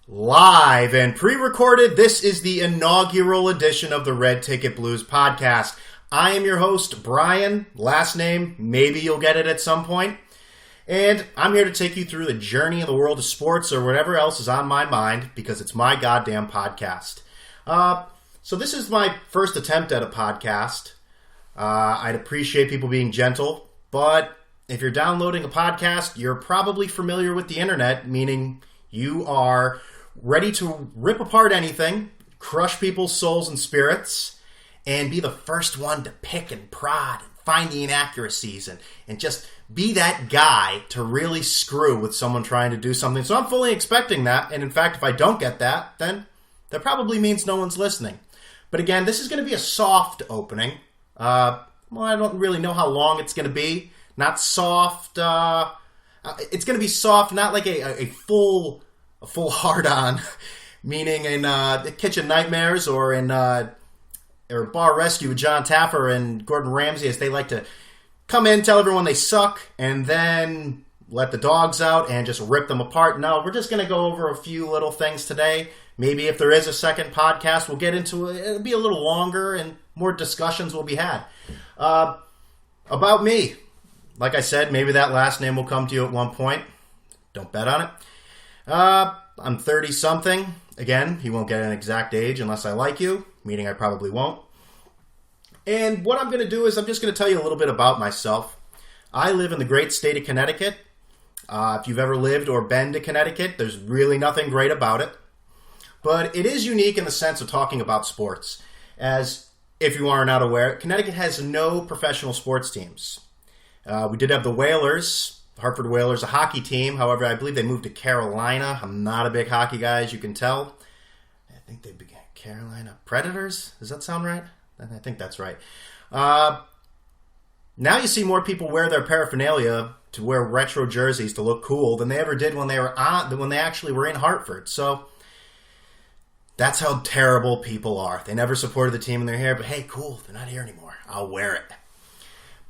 Live and pre-recorded, this is the inaugural edition of the Red Ticket Blues podcast. I am your host, Brian. Last name, maybe you'll get it at some point. And I'm here to take you through the journey in the world of sports or whatever else is on my mind because it's my goddamn podcast. So this is my first attempt at a podcast. I'd appreciate people being gentle, but if you're downloading a podcast, you're probably familiar with the internet, meaning you are ready to rip apart anything, crush people's souls and spirits, and be the first one to pick and prod and find the inaccuracies and just be that guy to really screw with someone trying to do something. So I'm fully expecting that, and in fact, if I don't get that, then that probably means no one's listening. But again, this is going to be a soft opening. I don't really know how long it's going to be. Not soft. It's going to be soft, not like a full hard-on, meaning in Kitchen Nightmares or in or Bar Rescue with John Taffer and Gordon Ramsay, as they like to come in, tell everyone they suck, and then let the dogs out and just rip them apart. No, we're just going to go over a few little things today. Maybe if there is a second podcast, we'll get into it. It'll be a little longer and more discussions will be had. About me. Like I said, maybe that last name will come to you at one point. Don't bet on it. I'm 30-something. Again, you won't get an exact age unless I like you, meaning I probably won't. And what I'm going to do is I'm just going to tell you a little bit about myself. I live in the great state of Connecticut. If you've ever lived or been to Connecticut, there's really nothing great about it. But it is unique in the sense of talking about sports. As, if you are not aware, Connecticut has no professional sports teams. We did have the Whalers, the Hartford Whalers, a hockey team. However, I believe they moved to Carolina. I'm not a big hockey guy, as you can tell. I think they began Carolina Predators. Does that sound right? I think that's right. Now you see more people wear their paraphernalia to wear retro jerseys to look cool than they ever did when they actually were in Hartford. So that's how terrible people are. They never supported the team in their hair, but hey, cool, they're not here anymore. I'll wear it.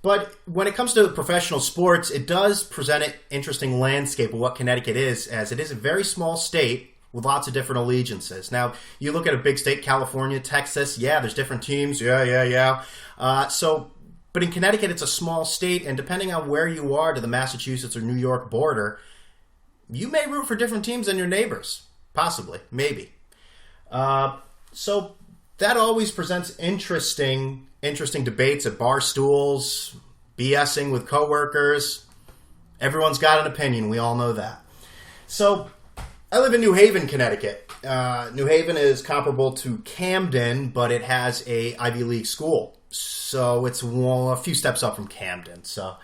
But when it comes to professional sports, it does present an interesting landscape of what Connecticut is, as it is a very small state with lots of different allegiances. Now, you look at a big state, California, Texas, yeah, there's different teams, yeah. But in Connecticut, it's a small state, and depending on where you are to the Massachusetts or New York border, you may root for different teams than your neighbors. Possibly, maybe. So that always presents interesting debates at bar stools, BSing with coworkers. Everyone's got an opinion. We all know that. So I live in New Haven, Connecticut. New Haven is comparable to Camden, but it has a Ivy League school. So it's a few steps up from Camden. So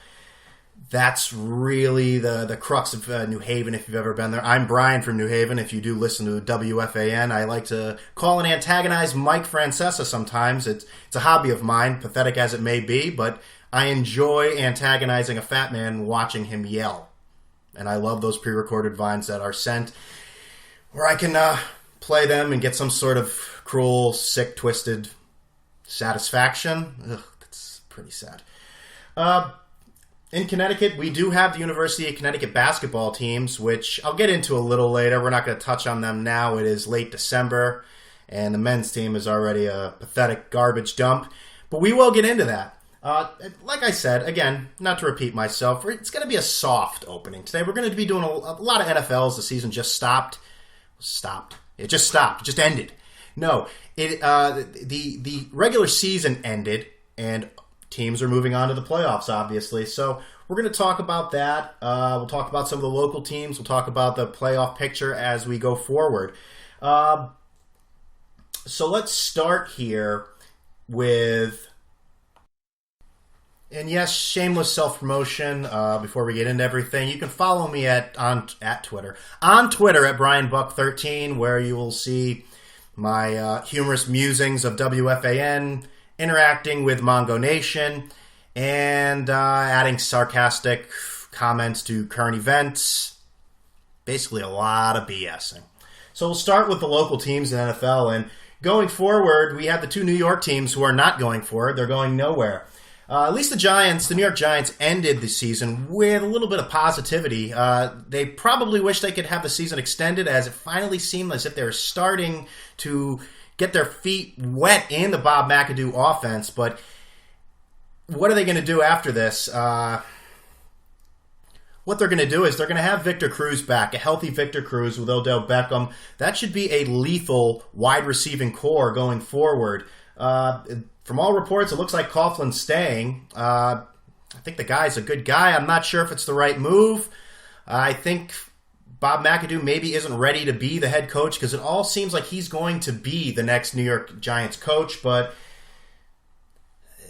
that's really the crux of New Haven, if you've ever been there. I'm Brian from New Haven. If you do listen to WFAN, I like to call and antagonize Mike Francesa sometimes. It's a hobby of mine, pathetic as it may be, but I enjoy antagonizing a fat man watching him yell. And I love those pre-recorded vines that are sent where I can play them and get some sort of cruel, sick, twisted satisfaction. Ugh, that's pretty sad. In Connecticut, we do have the University of Connecticut basketball teams, which I'll get into a little later. We're not going to touch on them now. It is late December, and the men's team is already a pathetic garbage dump. But we will get into that. Like I said, again, not to repeat myself, it's going to be a soft opening today. We're going to be doing a lot of NFLs. The season just stopped. It just stopped. It just ended. No, the regular season ended, and teams are moving on to the playoffs, obviously. So we're going to talk about that. We'll talk about some of the local teams. We'll talk about the playoff picture as we go forward. So let's start here with... And yes, shameless self-promotion before we get into everything. You can follow me on Twitter. On Twitter at BrianBuck13, where you will see my humorous musings of WFAN, interacting with Mongo Nation, and adding sarcastic comments to current events. Basically a lot of BSing. So we'll start with the local teams in NFL. And going forward, we have the two New York teams who are not going for it. They're going nowhere. At least the New York Giants, ended the season with a little bit of positivity. They probably wish they could have the season extended, as it finally seemed as if they were starting to get their feet wet in the Bob McAdoo offense. But what are they going to do after this? What they're going to do is they're going to have Victor Cruz back, a healthy Victor Cruz with Odell Beckham. That should be a lethal wide receiving core going forward. From all reports, it looks like Coughlin's staying. I think the guy's a good guy. I'm not sure if it's the right move. I think Bob McAdoo maybe isn't ready to be the head coach because it all seems like he's going to be the next New York Giants coach, but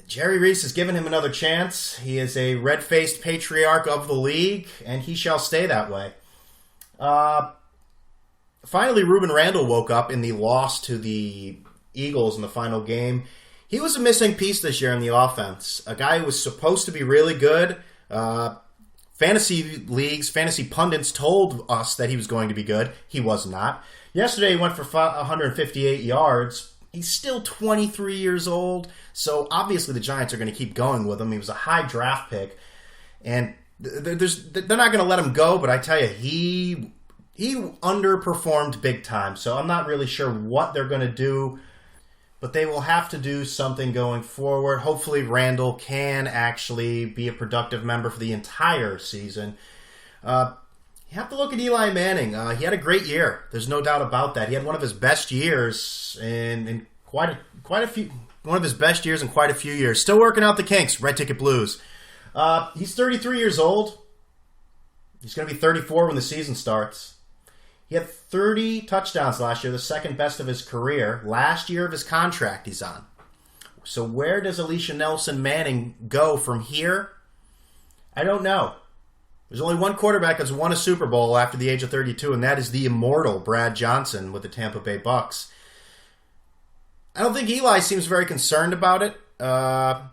Jerry Reese has given him another chance. He is a red-faced patriarch of the league, and he shall stay that way. Finally, Ruben Randle woke up in the loss to the Eagles in the final game. He was a missing piece this year in the offense. A guy who was supposed to be really good. Fantasy leagues, fantasy pundits told us that he was going to be good. He was not. Yesterday, he went for 158 yards. He's still 23 years old, so obviously the Giants are going to keep going with him. He was a high draft pick, and they're not going to let him go, but I tell you, he underperformed big time, so I'm not really sure what they're going to do, but they will have to do something going forward. Hopefully Randall can actually be a productive member for the entire season. You have to look at Eli Manning. He had a great year. There's no doubt about that. He had one of his best years in quite a few. One of his best years in quite a few years. Still working out the kinks. Red Ticket Blues. He's 33 years old. He's going to be 34 when the season starts. He had 30 touchdowns last year, the second best of his career. Last year of his contract he's on. So where does Alicia Nelson Manning go from here? I don't know. There's only one quarterback that's won a Super Bowl after the age of 32, and that is the immortal Brad Johnson with the Tampa Bay Bucks. I don't think Eli seems very concerned about it. I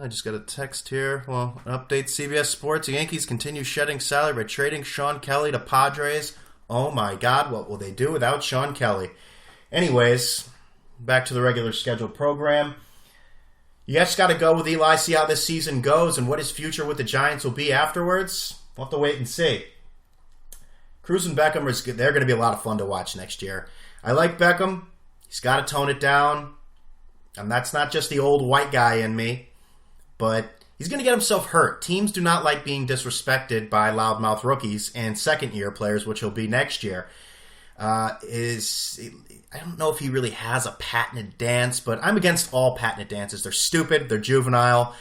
just got a text here. Well, an update, CBS Sports. The Yankees continue shedding salary by trading Sean Kelly to Padres. Oh my God, what will they do without Sean Kelly? Anyways, back to the regular scheduled program. You just got to go with Eli, see how this season goes, and what his future with the Giants will be afterwards. We'll have to wait and see. Cruz and Beckham, they're going to be a lot of fun to watch next year. I like Beckham. He's got to tone it down. And that's not just the old white guy in me. But he's going to get himself hurt. Teams do not like being disrespected by loudmouth rookies and second-year players, which he'll be next year. I don't know if he really has a patented dance, but I'm against all patented dances. They're stupid, they're juvenile,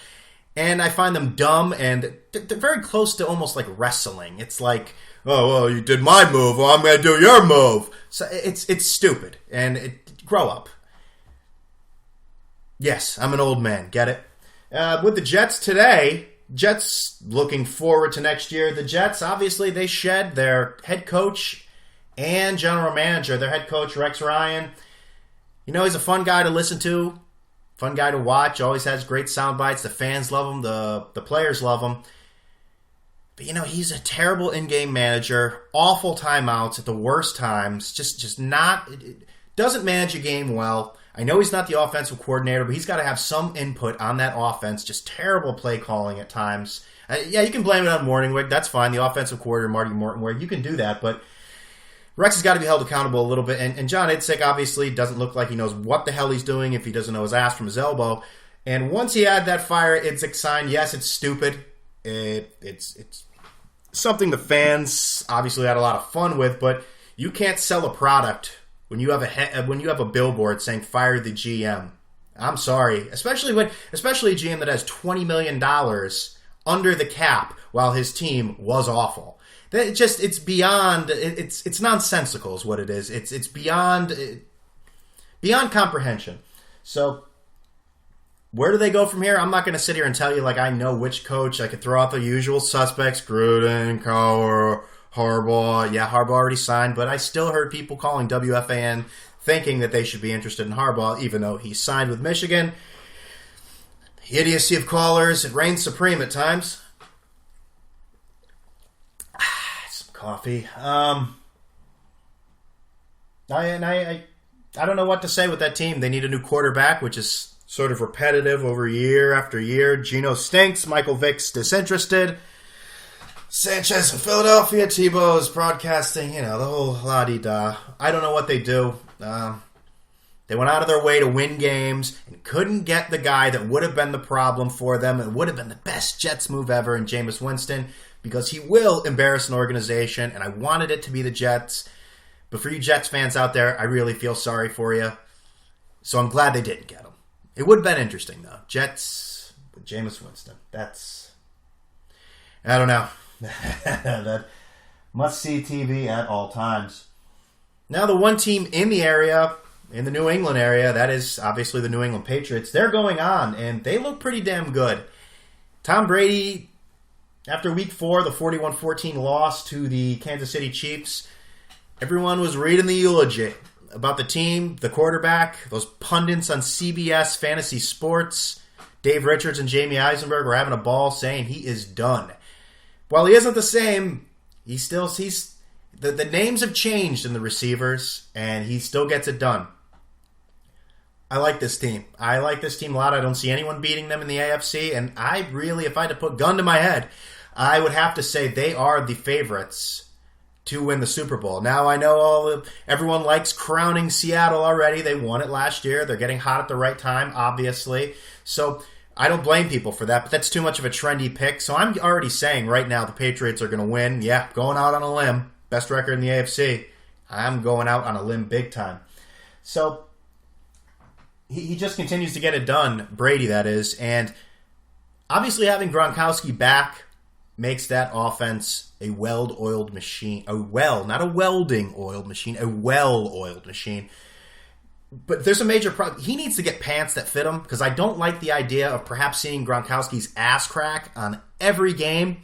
and I find them dumb, and they're very close to almost like wrestling. It's like, oh, well, you did my move, well, I'm going to do your move. So it's stupid, and grow up. Yes, I'm an old man, get it? With the Jets today, Jets looking forward to next year. The Jets, obviously, they shed their head coach and general manager, their head coach, Rex Ryan. You know, he's a fun guy to listen to, fun guy to watch, always has great sound bites. The fans love him, the players love him. But, you know, he's a terrible in-game manager, awful timeouts at the worst times, just not, doesn't manage a game well. I know he's not the offensive coordinator, but he's got to have some input on that offense, just terrible play calling at times. Yeah, you can blame it on Morningwig, that's fine, the offensive coordinator, Marty Mortonwig, you can do that, but Rex has got to be held accountable a little bit, and John Idzik obviously doesn't look like he knows what the hell he's doing if he doesn't know his ass from his elbow. And once he had that fire Idzik sign, yes, it's stupid. It's something the fans obviously had a lot of fun with, but you can't sell a product when you have a billboard saying "fire the GM." I'm sorry, especially a GM that has $20 million under the cap while his team was awful. It's beyond. It's nonsensical, is what it is. It's beyond comprehension. So, where do they go from here? I'm not going to sit here and tell you like I know which coach. I could throw out the usual suspects: Gruden, Cowher, Harbaugh. Yeah, Harbaugh already signed, but I still heard people calling WFAN thinking that they should be interested in Harbaugh, even though he signed with Michigan. The idiocy of callers, it reigns supreme at times. Coffee. I don't know what to say with that team. They need a new quarterback, which is sort of repetitive over year after year. Geno stinks. Michael Vick's disinterested. Sanchez in Philadelphia. Tebow's broadcasting. The whole la-di-da. I don't know what they do. They went out of their way to win games and couldn't get the guy that would have been the problem for them. It would have been the best Jets move ever in Jameis Winston, because he will embarrass an organization, and I wanted it to be the Jets. But for you Jets fans out there, I really feel sorry for you. So I'm glad they didn't get him. It would have been interesting, though. Jets with Jameis Winston. I don't know. That must-see TV at all times. Now the one team in the area, in the New England area, that is obviously the New England Patriots, they're going on, and they look pretty damn good. Tom Brady, after Week 4, the 41-14 loss to the Kansas City Chiefs, everyone was reading the eulogy about the team, the quarterback, those pundits on CBS Fantasy Sports. Dave Richards and Jamie Eisenberg were having a ball saying he is done. While he isn't the same, he's the names have changed in the receivers, and he still gets it done. I like this team. I like this team a lot. I don't see anyone beating them in the AFC, and I really, if I had to put a gun to my head, I would have to say they are the favorites to win the Super Bowl. Now, I know everyone likes crowning Seattle already. They won it last year. They're getting hot at the right time, obviously. So I don't blame people for that, but that's too much of a trendy pick. So I'm already saying right now the Patriots are going to win. Yeah, going out on a limb. Best record in the AFC. I'm going out on a limb big time. So he just continues to get it done, Brady, that is. And obviously having Gronkowski back makes that offense a well-oiled machine. Not a welding-oiled machine, a well-oiled machine. But there's a major problem. He needs to get pants that fit him, because I don't like the idea of perhaps seeing Gronkowski's ass crack on every game.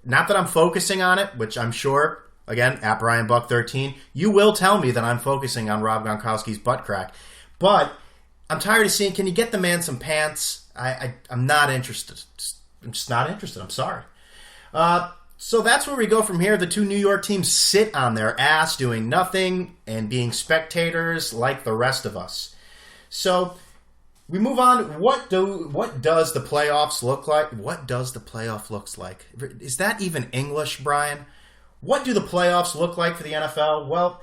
Not that I'm focusing on it, which I'm sure, again, at BrianBuck13, you will tell me that I'm focusing on Rob Gronkowski's butt crack. But I'm tired of seeing, can you get the man some pants? I'm not interested. I'm just not interested. I'm sorry. So that's where we go from here. The two New York teams sit on their ass doing nothing and being spectators like the rest of us. So we move on. What does the playoffs look like? What does the playoff looks like? Is that even English, Brian? What do the playoffs look like for the NFL? Well,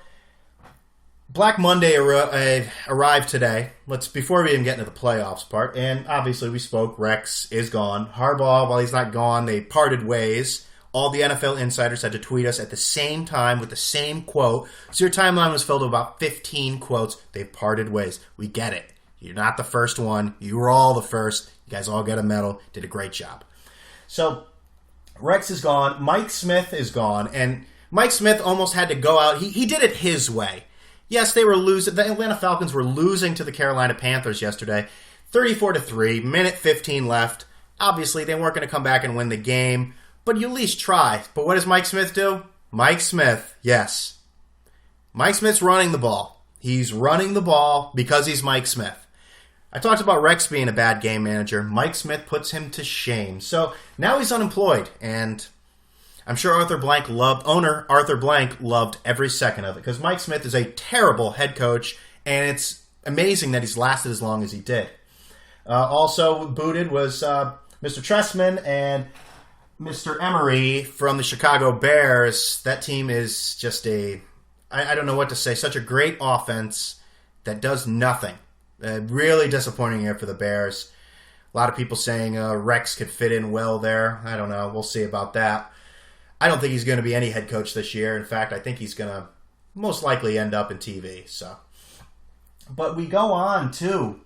Black Monday arrived today. Before we even get into the playoffs part, and obviously we spoke, Rex is gone. Harbaugh, while he's not gone, they parted ways. All the NFL insiders had to tweet us at the same time with the same quote. So your timeline was filled with about 15 quotes. They've parted ways. We get it. You're not the first one. You were all the first. You guys all get a medal. Did a great job. So Rex is gone. Mike Smith is gone. And Mike Smith almost had to go out. He did it his way. Yes, they were losing. The Atlanta Falcons were losing to the Carolina Panthers yesterday. 34-3, minute 15 left. Obviously, they weren't going to come back and win the game. But you at least try. But what does Mike Smith do? Mike Smith, yes. Mike Smith's running the ball. He's running the ball because he's Mike Smith. I talked about Rex being a bad game manager. Mike Smith puts him to shame. So now he's unemployed. And I'm sure owner Arthur Blank loved every second of it. Because Mike Smith is a terrible head coach. And it's amazing that he's lasted as long as he did. Also booted was Mr. Trestman and Mr. Emery from the Chicago Bears. That team is just I don't know what to say, such a great offense that does nothing. Really disappointing here for the Bears. A lot of people saying Rex could fit in well there. I don't know. We'll see about that. I don't think he's going to be any head coach this year. In fact, I think he's going to most likely end up in TV. So, but we go on to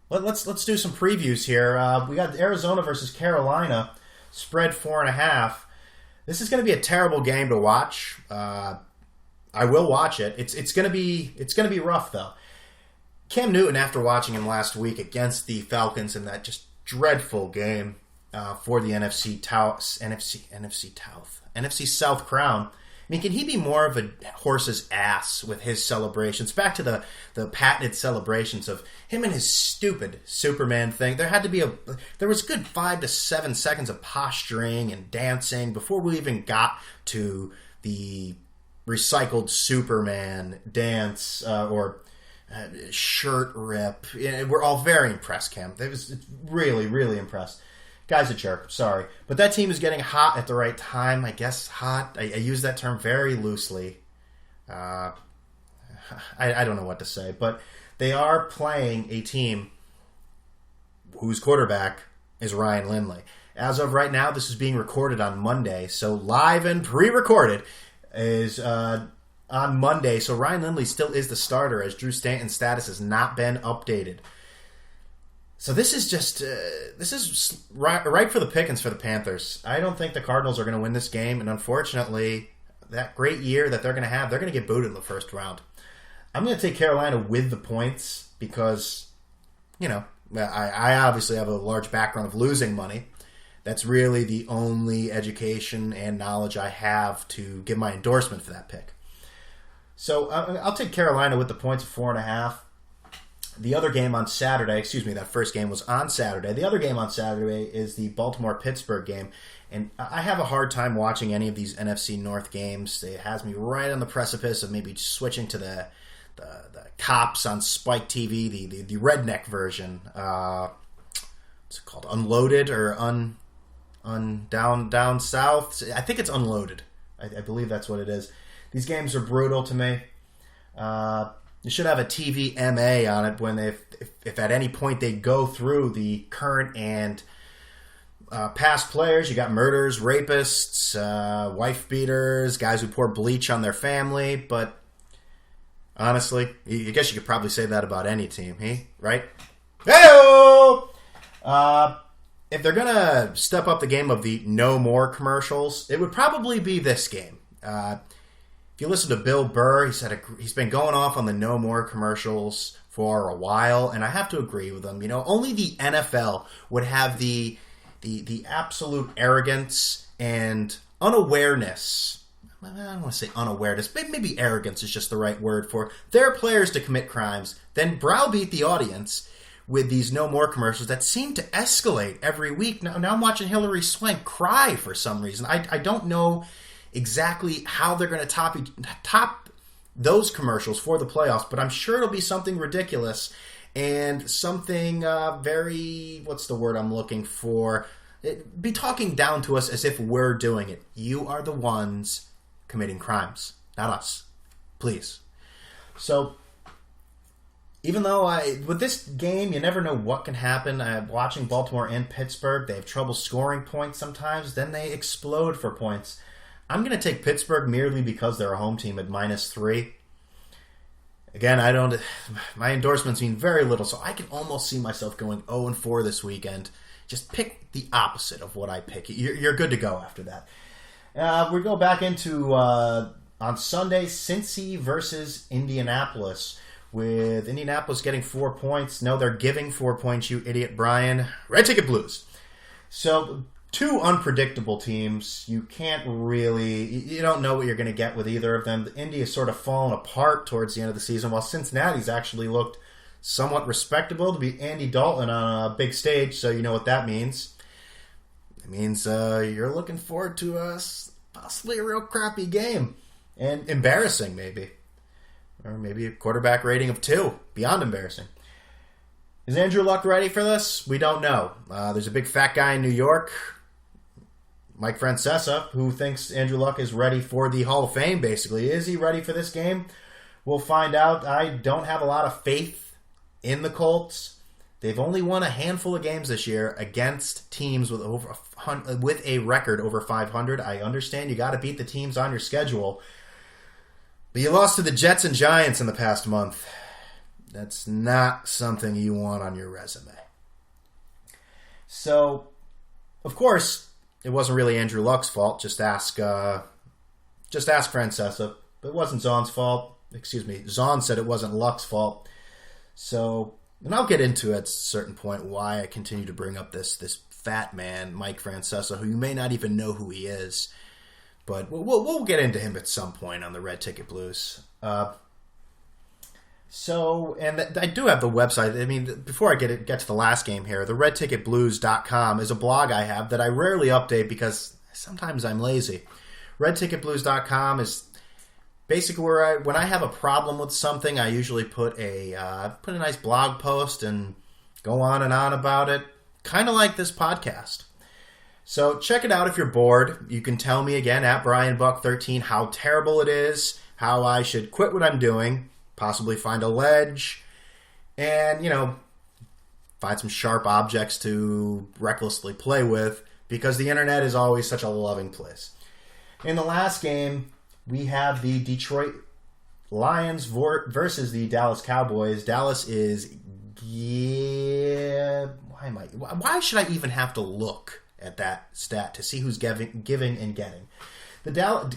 let's do some previews here. We got Arizona versus Carolina. Spread 4.5. This is going to be a terrible game to watch. I will watch it. It's going to be rough though. Cam Newton, after watching him last week against the Falcons in that just dreadful game for the NFC South crown. I mean, can he be more of a horse's ass with his celebrations? Back to the patented celebrations of him and his stupid Superman thing. There was a good 5 to 7 seconds of posturing and dancing before we even got to the recycled Superman dance or shirt rip. We're all very impressed, Cam. It was really, really impressed. Guy's a jerk. Sorry. But that team is getting hot at the right time. I guess hot. I use that term very loosely. I don't know what to say. But they are playing a team whose quarterback is Ryan Lindley. As of right now, this is being recorded on Monday. So live and pre-recorded is on Monday. So Ryan Lindley still is the starter as Drew Stanton's status has not been updated. So this is just this is right for the pickings for the Panthers. I don't think the Cardinals are going to win this game. And unfortunately, that great year that they're going to have, they're going to get booted in the first round. I'm going to take Carolina with the points because, I obviously have a large background of losing money. That's really the only education and knowledge I have to give my endorsement for that pick. So I'll take Carolina with the points of 4.5. The other game on Saturday, that first game was on Saturday. The other game on Saturday is the Baltimore-Pittsburgh game. And I have a hard time watching any of these NFC North games. It has me right on the precipice of maybe switching to the cops on Spike TV, the redneck version. What's it called? Unloaded or down south? I think it's Unloaded. I believe that's what it is. These games are brutal to me. You should have a TV MA on it when if at any point they go through the current and past players. You got murderers, rapists, wife beaters, guys who pour bleach on their family. But honestly, I guess you could probably say that about any team, right? Hey-o! If they're going to step up the game of the no more commercials, it would probably be this game. If you listen to Bill Burr, he's been going off on the no more commercials for a while, and I have to agree with him. Only the NFL would have the absolute arrogance and unawareness. I don't want to say unawareness, maybe arrogance is just the right word for their players to commit crimes, then browbeat the audience with these no more commercials that seem to escalate every week. Now I'm watching Hillary Swank cry for some reason. I don't know exactly how they're going to top those commercials for the playoffs, but I'm sure it'll be something ridiculous and something very, what's the word I'm looking for? Be talking down to us as if we're doing it. You are the ones committing crimes, not us. Please. So, even though with this game, you never know what can happen. Watching Baltimore and Pittsburgh, they have trouble scoring points sometimes. Then they explode for points. I'm going to take Pittsburgh merely because they're a home team at -3. Again, my endorsements mean very little, so I can almost see myself going 0-4 this weekend. Just pick the opposite of what I pick. You're good to go after that. We go back into, on Sunday, Cincy versus Indianapolis, with Indianapolis getting 4 points. No, they're giving 4 points, you idiot, Brian. Red Ticket Blues. So, two unpredictable teams. You don't know what you're going to get with either of them. Indy has sort of fallen apart towards the end of the season, while Cincinnati's actually looked somewhat respectable to beat Andy Dalton on a big stage, so you know what that means. It means you're looking forward to possibly a real crappy game. And embarrassing, maybe. Or maybe a quarterback rating of 2. Beyond embarrassing. Is Andrew Luck ready for this? We don't know. There's a big fat guy in New York, Mike Francesa, who thinks Andrew Luck is ready for the Hall of Fame, basically. Is he ready for this game? We'll find out. I don't have a lot of faith in the Colts. They've only won a handful of games this year against teams with a record over 500. I understand you got to beat the teams on your schedule. But you lost to the Jets and Giants in the past month. That's not something you want on your resume. So, of course, it wasn't really Andrew Luck's fault. Just ask Francesa. It wasn't Zahn's fault. Zahn said it wasn't Luck's fault. So, and I'll get into at a certain point why I continue to bring up this fat man, Mike Francesa, who you may not even know who he is. But we'll get into him at some point on the Red Ticket Blues. I do have the website. I mean, before I get to the last game here, the redticketblues.com is a blog I have that I rarely update because sometimes I'm lazy. Redticketblues.com is basically when I have a problem with something, I usually put a nice blog post and go on and on about it, kind of like this podcast. So check it out if you're bored. You can tell me again at BrianBuck13 how terrible it is, how I should quit what I'm doing, possibly find a ledge, and, find some sharp objects to recklessly play with, because the internet is always such a loving place. In the last game, we have the Detroit Lions versus the Dallas Cowboys. Dallas is... Why should I even have to look at that stat to see who's giving and getting? The Dallas...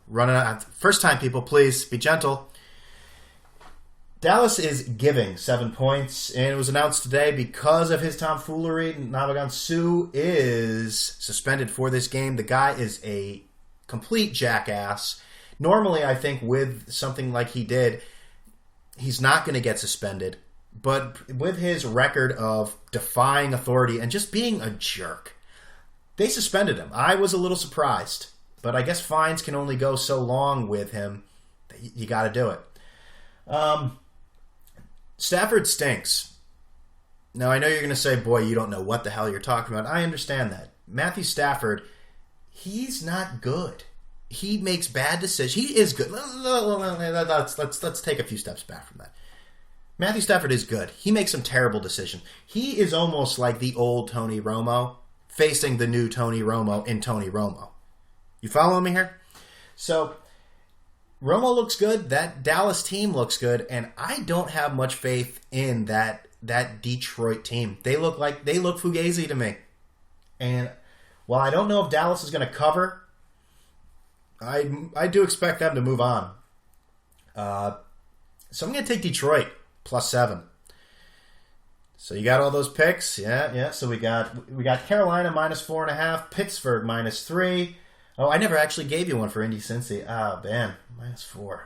Running out. First time, people, please be gentle. Dallas is giving 7 points, and it was announced today because of his tomfoolery. Ndamukong Suh is suspended for this game. The guy is a complete jackass. Normally, I think with something like he did, he's not going to get suspended. But with his record of defying authority and just being a jerk, they suspended him. I was a little surprised, but I guess fines can only go so long with him. You got to do it. Stafford stinks. Now, I know you're going to say, boy, you don't know what the hell you're talking about. I understand that. Matthew Stafford, he's not good. He makes bad decisions. He is good. Let's take a few steps back from that. Matthew Stafford is good. He makes some terrible decisions. He is almost like the old Tony Romo facing the new Tony Romo in Tony Romo. You following me here? So, Romo looks good. That Dallas team looks good. And I don't have much faith in that Detroit team. They look fugazi to me. And while I don't know if Dallas is going to cover, I do expect them to move on. So I'm going to take Detroit +7. So you got all those picks? Yeah. So we got Carolina -4.5, Pittsburgh -3. Oh, I never actually gave you one for Indy Cincy. Oh, man. -4.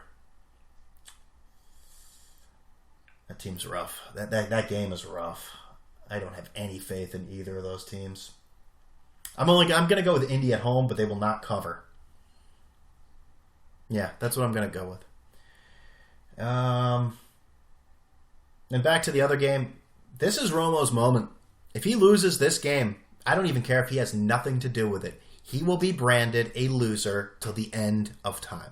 That team's rough. That game is rough. I don't have any faith in either of those teams. I'm going to go with Indy at home, but they will not cover. Yeah, that's what I'm going to go with. And back to the other game. This is Romo's moment. If he loses this game, I don't even care if he has nothing to do with it. He will be branded a loser till the end of time.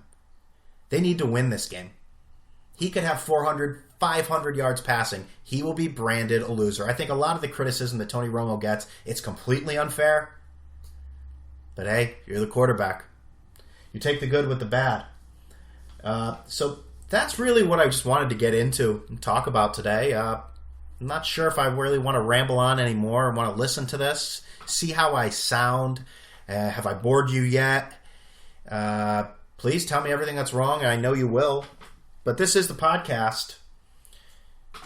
They need to win this game. He could have 400, 500 yards passing. He will be branded a loser. I think a lot of the criticism that Tony Romo gets, it's completely unfair. But hey, you're the quarterback. You take the good with the bad. So that's really what I just wanted to get into and talk about today. I'm not sure if I really want to ramble on anymore or want to listen to this, see how I sound. Have I bored you yet? Please tell me everything that's wrong. I know you will. But this is the podcast.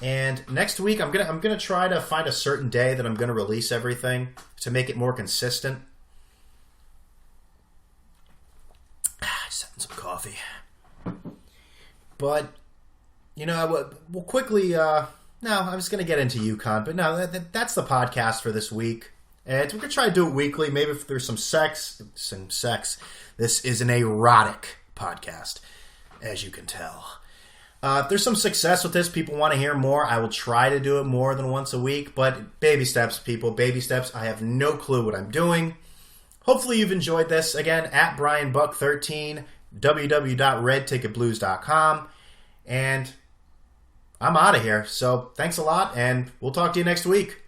And next week, I'm gonna try to find a certain day that I'm going to release everything to make it more consistent. Just having some coffee. But, we'll quickly... No, I was going to get into UConn, but no, that's the podcast for this week. And we're going to try to do it weekly. Maybe if there's some sex. This is an erotic podcast, as you can tell. If there's some success with this, people want to hear more, I will try to do it more than once a week. But baby steps, people, baby steps. I have no clue what I'm doing. Hopefully you've enjoyed this. Again, at BrianBuck13, www.redticketblues.com. And I'm out of here. So thanks a lot, and we'll talk to you next week.